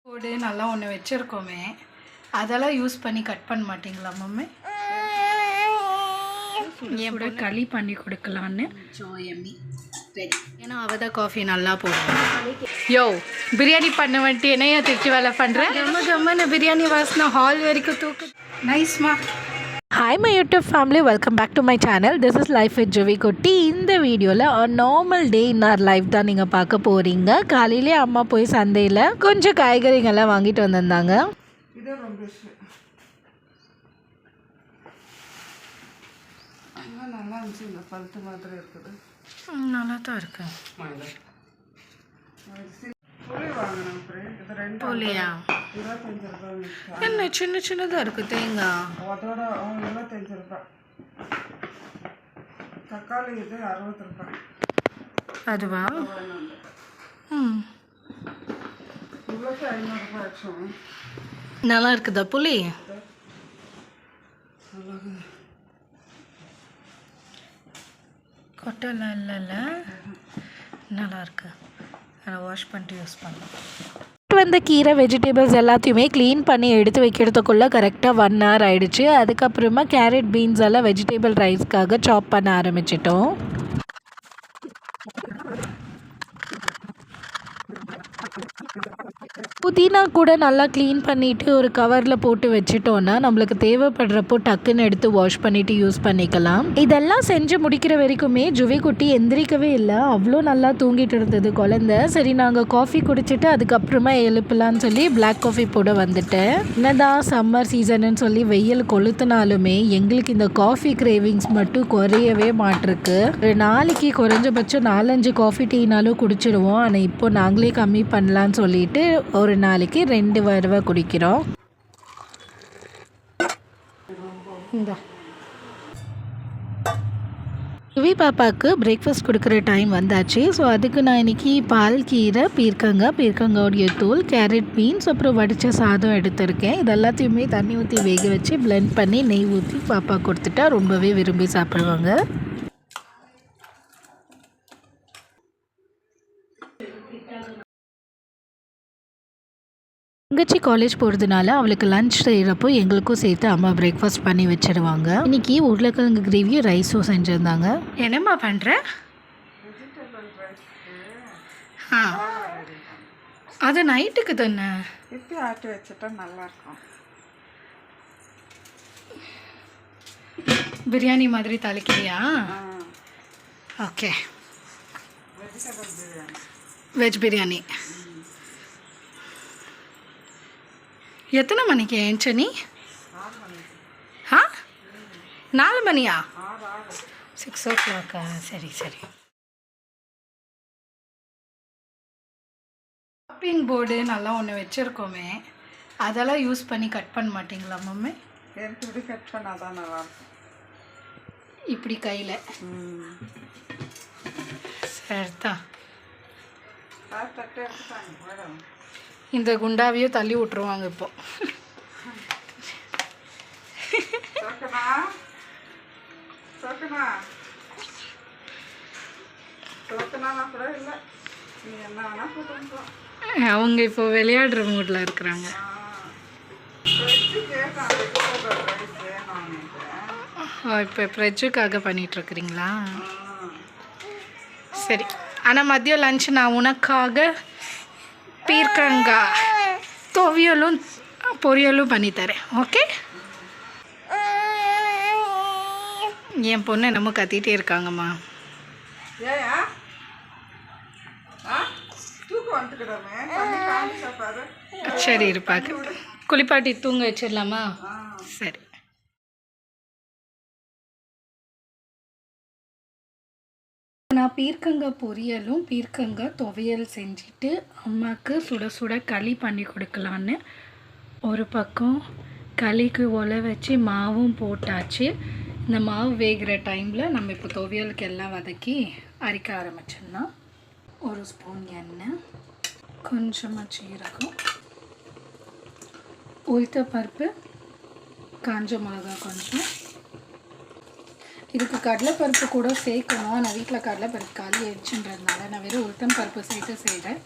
போடு நல்லா ஒன்று வச்சுருக்கோமே, அதெல்லாம் யூஸ் பண்ணி கட் பண்ண மாட்டிங்களா மம்மி? என் கூட களி பண்ணி கொடுக்கலான்னு எம்மி ரெடி. ஏன்னா அவள் தான் காஃபி நல்லா போடுவேன். யோ பிரியாணி பண்ண வந்துட்டு என்னையா திருச்சி வேலை பண்ணுறேன். கம்மன்னு பிரியாணி வாசனை ஹால் வரைக்கும் தூக்கு. நைஸ்மா. Hi my YouTube family, welcome back to my channel. This is life with Juvi குட்டி. இந்த வீடியோவில் normal day in our life தான் நீங்கள் பார்க்க போகிறீங்க. காலையிலே அம்மா போய் சந்தையில் கொஞ்சம் காய்கறிகள்லாம் வாங்கிட்டு வந்திருந்தாங்க. நல்லா இருந்துச்சு. இந்த பழுத்து மாதிரி இருக்குது. நல்லா தான் இருக்கு. புளியா என்ன சின்ன சின்னதாக இருக்குது தேங்காய். அதோட 25 ரூபாய். தக்காளி இது 60 ரூபாய். அதுவா? இவ்வளோக்கு 500 ரூபாய் ஆச்சு. நல்லா இருக்குதா புளி? கொட்டெல்லாம் இல்லைல்ல, நல்லாயிருக்கு. அதை வாஷ் பண்ணிட்டு யூஸ் பண்ணலாம். வந்த கீரை வெஜிடபிள்ஸ் எல்லாத்தையுமே க்ளீன் பண்ணி எடுத்து வைக்கிறதுக்குள்ளே கரெக்டாக 1 hour ஆகிடுச்சு. அதுக்கப்புறமா கேரட் பீன்ஸ் எல்லாம் வெஜிடபிள் ரைஸ்க்காக சாப் பண்ண ஆரம்பிச்சிட்டோம். புதினா கூட நல்லா க்ளீன் பண்ணிவிட்டு ஒரு கவரில் போட்டு வச்சிட்டோன்னா நம்மளுக்கு தேவைப்படுறப்போ டக்குன்னு எடுத்து வாஷ் பண்ணிவிட்டு யூஸ் பண்ணிக்கலாம். இதெல்லாம் செஞ்சு முடிக்கிற வரைக்குமே ஜுவி குட்டி எந்திரிக்கவே இல்லை. அவ்வளோ நல்லா தூங்கிட்டு இருந்தது குழந்தை. சரி நாங்கள் காஃபி குடிச்சிட்டு அதுக்கப்புறமா எழுப்பலான்னு சொல்லி பிளாக் காஃபி போட வந்துட்டேன். என்னதான் சம்மர் சீசனுன்னு சொல்லி வெயில் கொளுத்துனாலுமே எங்களுக்கு இந்த காஃபி கிரேவிங்ஸ் மட்டும் குறையவே மாட்டிருக்கு. ஒரு நாளைக்கு குறைஞ்சபட்சம் 4-5 காஃபி டீனாலும் குடிச்சிடுவோம். ஆனால் இப்போ நாங்களே கம்மி பண்ணலான்னு சொல்லிட்டு ஒரு நாளைக்கு 2 தடவை குடிக்கிறோம். சுவி பாப்பாவுக்கு பிரேக்ஃபாஸ்ட் கொடுக்குற டைம் வந்தாச்சு. ஸோ அதுக்கு நான் இன்றைக்கி பால் கீரை, பீர்க்கங்காவுடைய தூள், கேரட் பீன்ஸ், அப்புறம் வடித்த சாதம் எடுத்திருக்கேன். இது எல்லாத்தையுமே தண்ணி ஊற்றி வேக வச்சு பிளெண்ட் பண்ணி நெய் ஊற்றி பாப்பா கொடுத்துட்டா ரொம்பவே விரும்பி சாப்பிடுவாங்க. தங்கச்சி காலேஜ் போகிறதுனால அவளுக்கு லஞ்ச் செய்கிறப்போ எங்களுக்கும் சேர்த்து அம்மா பிரேக்ஃபாஸ்ட் பண்ணி வச்சிடுவாங்க. இன்றைக்கி உருளைக்கிழங்கு கிரேவியும் ரைஸும் செஞ்சுருந்தாங்க. என்னம்மா பண்ணுற? அது நைட்டுக்கு தானே இப்படி ஆட்டி வச்சுட்டா நல்லாயிருக்கும். பிரியாணி மாதிரி தாளிக்கிறியா? ஓகே. வெஜ் பிரியாணி. எத்தனை மணிக்கு ஏஞ்ச நீ? 4 மணியா? 6 o'clock. சரி சரி. ஷாப்பிங் போர்டு நல்லா ஒன்று வச்சுருக்கோமே, அதெல்லாம் யூஸ் பண்ணி கட் பண்ண மாட்டிங்களா மம்மி? இப்படி கட் பண்ணாதான் நல்லாயிருக்கும். இப்படி கையில் சரிதான். இந்த குண்டாவையும் தள்ளி விட்டுருவாங்க இப்போ. அவங்க இப்போ விளையாடுற மூடில் இருக்கிறாங்க. இப்போ ஃப்ரிட்ஜுக்காக பண்ணிகிட்ருக்குறீங்களா? சரி. ஆனால் மதியம் லன்ச் நான் உனக்காக பீர்க்கங்காய் துவையலும் பொரியலும் பண்ணித்தரேன். ஓகே? என் பொண்ணு என்னமோ கத்திகிட்டே இருக்காங்கம்மா. சரி இருப்பாக்கு. குளிப்பாட்டி தூங்க வச்சிடலாமா? சரி. நான் பீர்க்கங்காய் பொரியலும் பீர்க்கங்காய் துவையல் செஞ்சுட்டு அம்மாவுக்கு சுட சுட களி பண்ணி கொடுக்கலான்னு ஒரு பக்கம் களிக்கு ஒலை வச்சு மாவும் போட்டாச்சு. இந்த மாவு வேகிற டைமில் நம்ம இப்போ துவையலுக்கு எல்லாம் வதக்கி அரைக்க ஆரம்பிச்சிடலாம். 1 ஸ்பூன் எண்ணெய், கொஞ்சமாக சீரகம், உளுத்த பருப்பு, காஞ்ச மிளகா கொஞ்சம். இதுக்கு கடலைப்பருப்பு கூட சேர்க்கணும். நான் வீட்டில் கடலைப்பருப்பு காலி ஆயிடுச்சுன்றதுனால நான் வெறும் உளுத்தம் பருப்பு சேர்த்து செய்கிறேன்.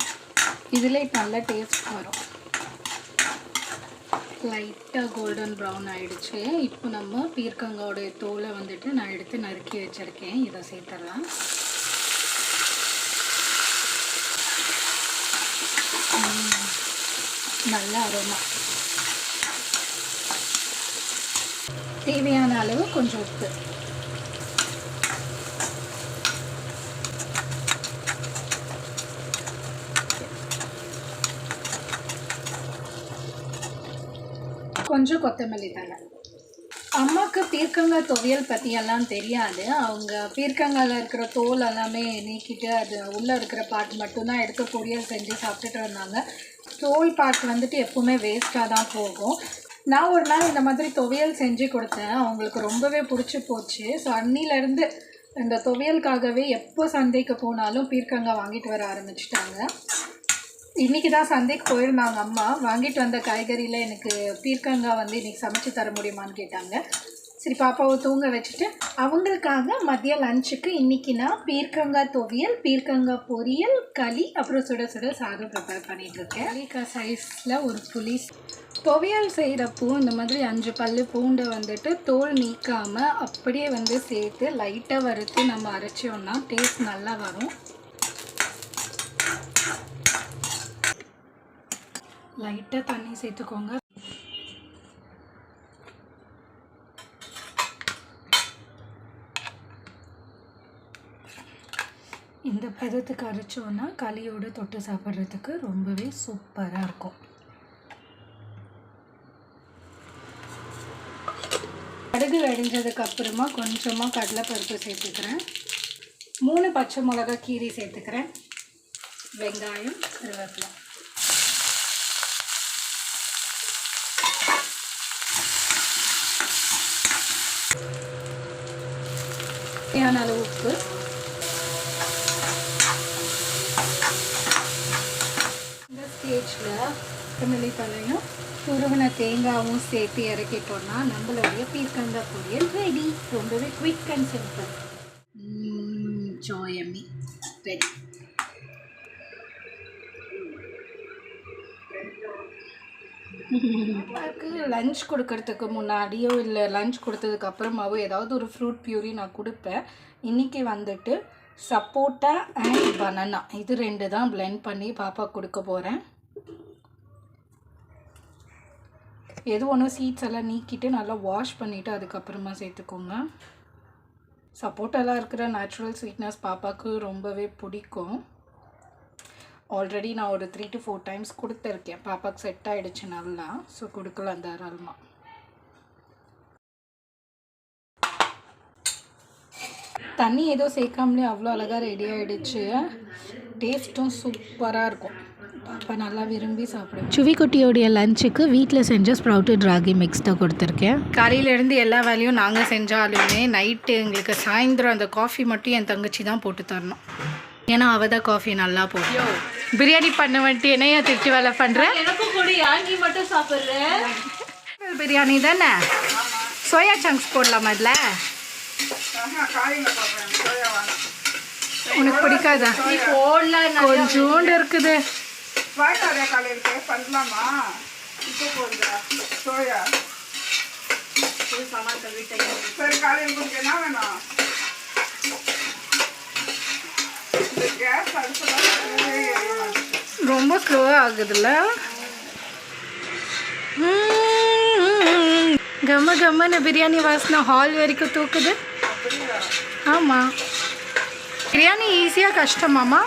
இதில் நல்ல டேஸ்ட் வரும். லைட்டாக கோல்டன் ப்ரௌன் ஆகிடுச்சு. இப்போ நம்ம பீர்க்கங்காயோடைய தோலை வந்துட்டு நான் எடுத்து நறுக்கி வச்சுருக்கேன். இதை சேர்த்துடலாம். நல்ல அரோமா. தேவையான அளவு கொஞ்சம் உப்பு. கொஞ்சம் கொத்தமல்லி தழை. அம்மாவுக்கு பீர்க்கங்காய் துவையல் பற்றியெல்லாம் தெரியாது. அவங்க பீர்க்கங்காயில் இருக்கிற தோல் எல்லாமே நீக்கிட்டு அது உள்ளே இருக்கிற பார்ட் மட்டும்தான் எடுத்து பொரியல் செஞ்சு சாப்பிட்டுட்டு இருந்தாங்க. தோல் பார்ட் வந்துட்டு எப்போவுமே வேஸ்ட்டாக தான் போகும். நான் ஒரு நாள் இந்த மாதிரி துவையல் செஞ்சு கொடுத்தேன். அவங்களுக்கு ரொம்பவே பிடிச்சி போச்சு. ஸோ அன்னிலேருந்து இந்த துவையலுக்காகவே எப்போ சந்தைக்கு போனாலும் பீர்க்கங்காய் வாங்கிட்டு வர ஆரம்பிச்சிட்டாங்க. இன்றைக்கி தான் சந்தைக்கு போயிருந்தாங்க அம்மா. வாங்கிட்டு வந்த காய்கறியில் எனக்கு பீர்க்கங்காய் வந்து இன்றைக்கி சமைச்சு தர முடியுமான்னு கேட்டாங்க. சரி, பாப்பாவை தூங்க வச்சுட்டு அவங்களுக்காக மதிய லஞ்சுக்கு இன்றைக்கி நான் பீர்க்கங்காய் துவையல், பீர்க்கங்காய் பொரியல், களி, அப்புறம் சுட சுட சாதம் ப்ரிப்பேர் பண்ணிகிட்ருக்கேன். களிக்காய் சைஸில் ஒரு புளி. துவையல் செய்கிறப்போ இந்த மாதிரி 5 பல்லு பூண்டை வந்துட்டு தோல் நீக்காமல் அப்படியே வந்து சேர்த்து லைட்டாக வறுத்து நம்ம அரைச்சோன்னா டேஸ்ட் நல்லா வரும். லைட்டாக தண்ணி சேர்த்துக்கோங்க. இந்த பதத்துக்கு அரைச்சோன்னா களியோடு தொட்டு சாப்பிட்றதுக்கு ரொம்பவே சூப்பராக இருக்கும். கடுகு வெடிஞ்சதுக்கு அப்புறமா கொஞ்சமாக கடலைப்பருப்பு சேர்த்துக்கிறேன். 3 பச்சை மிளகாய் கீரி சேர்த்துக்கிறேன். வெங்காயம், கருவேப்பிலை. தேவையான அளவு உப்பு. இந்த ஸ்டேஜில் கொத்தமல்லி தலையும் துருவின தேங்காயும் சேர்த்து இறக்கிட்டோன்னா நம்மளுடைய பீர்க்கங்காய் பொரியல் ரெடி. ரொம்பவே குவிக் அண்ட் சிம்பிள். ஜோயம்மி ரெடி. அப்பாவுக்கு லஞ்ச் கொடுக்கறதுக்கு முன்னாடியோ இல்லை லஞ்ச் கொடுத்ததுக்கு அப்புறமாவோ ஏதாவது ஒரு ஃப்ரூட் பியூரி நான் கொடுப்பேன். இன்றைக்கி வந்துட்டு சப்போட்டா அண்ட் பனானா இது 2 தான் பிளெண்ட் பண்ணி பாப்பா கொடுக்க போகிறேன். எது ஒன்றும் சீட்ஸ் எல்லாம் நீக்கிட்டு நல்லா வாஷ் பண்ணிவிட்டு அதுக்கப்புறமா சேர்த்துக்கோங்க. சப்போட்டாலாம் இருக்கிற நேச்சுரல் ஸ்வீட்னஸ் பாப்பாவுக்கு ரொம்பவே பிடிக்கும். ஆல்ரெடி நான் ஒரு 3 to 4 டைம்ஸ் கொடுத்துருக்கேன். பாப்பாவுக்கு செட் ஆகிடுச்சு நல்லா. ஸோ கொடுக்கலாம் தாராளமாக. தண்ணி ஏதோ சேர்க்காமலே அவ்வளோ அழகாக ரெடி ஆகிடுச்சு. டேஸ்ட்டும் சூப்பராக இருக்கும். பாப்பா நல்லா விரும்பி சாப்பிடுவேன். சுவிக்குட்டியோடைய லஞ்சுக்கு வீட்டில் செஞ்ச ஸ்ப்ரவுட்டட் ராகி மிக்ஸ் தான் கொடுத்துருக்கேன். காலையிலேருந்து எல்லா வேலையும் நாங்கள் செஞ்சாலுமே நைட்டு எங்களுக்கு சாயந்தரம் அந்த காஃபி மட்டும் என் தங்கச்சி தான் போட்டு தரணும். ஏன்னா அவள் தான் காஃபி நல்லா போடும். பிரியாணி பண்ண வந்துட்டு என்னையா திருச்சி வேலை பண்ணுறேன். எனக்கும் கூட ஆங்கி மட்டும் சாப்பிட்றேன். பிரியாணி தானே? சோயா சங்க்ஸ் போடலாமா இதில்? உனக்கு பிடிக்காதா? கொஞ்சோண்டு இருக்குது. ரொம்ப ஸ்லோவாக ஆகுதுல்ல? கம்ம கம்மன்னு பிரியாணி வாசனை ஹால் வரைக்கும் தூக்குது. ஆமாம். பிரியாணி ஈஸியாக கஷ்டமாம்மா?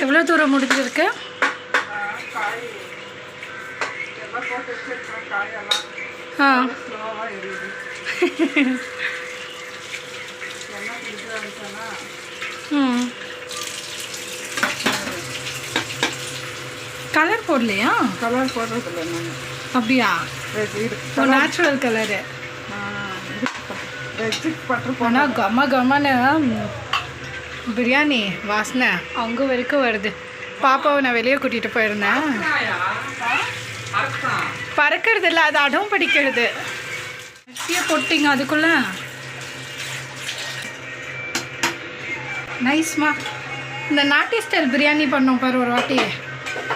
எவ்வளோ தூரம் முடிஞ்சிருக்கு? ஆ கலர் போடலையா? கலர் போடுறதில்ல நான். அப்படியா? Natural colour. ஆனால் கம்ம கம்மன்னு பிரியாணி வாசனை அங்கே வரைக்கும் வருது. பாப்பாவை நான் வெளியே கூட்டிகிட்டு போயிருந்தேன். பறக்கிறது இல்லை, அது அடம் படிக்கிறது. அரிசியை போட்டிங்க அதுக்குள்ள. நைஸ்மா. இந்த நாட்டி ஸ்டைல் பிரியாணி பண்ணோம் பாரு ஒரு வாட்டி,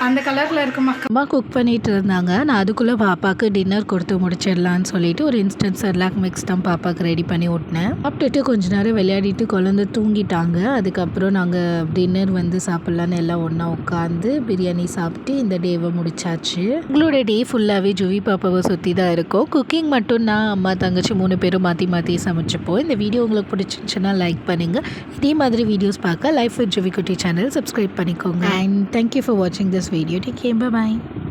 அந்த கலரில் இருக்குமா. அம்மா குக் பண்ணிகிட்டு இருந்தாங்க. நான் அதுக்குள்ளே பாப்பாவுக்கு டின்னர் கொடுத்து முடிச்சிடலான்னு சொல்லிட்டு ஒரு இன்ஸ்டன்ட் செர்லாக் மிக்ஸ் தான் பாப்பாவுக்கு ரெடி பண்ணி விட்டினேன். சாப்பிட்டுட்டு கொஞ்ச நேரம் விளையாடிட்டு குழந்தை தூங்கிட்டாங்க. அதுக்கப்புறம் நாங்கள் டின்னர் வந்து சாப்பிட்லான்னு எல்லாம் ஒன்றா உட்காந்து பிரியாணி சாப்பிட்டு இந்த டேவை முடிச்சாச்சு. உங்களோட டே ஃபுல்லாகவே ஜுவி பாப்பாவை சுற்றி தான் இருக்கும். குக்கிங் மட்டும் நான் அம்மா தங்கச்சி 3 பேரும் மாற்றி மாற்றி சமைச்சிப்போம். இந்த வீடியோ உங்களுக்கு பிடிச்சிருந்துச்சுன்னா லைக் பண்ணுங்கள். இதே மாதிரி வீடியோஸ் பார்க்க லைஃப் வித் ஜுவி குட்டி சேனல் சப்ஸ்கிரைப் பண்ணிக்கோங்க. அண்ட் தேங்க்யூ ஃபார் வாட்சிங் this video. Take care. Bye bye.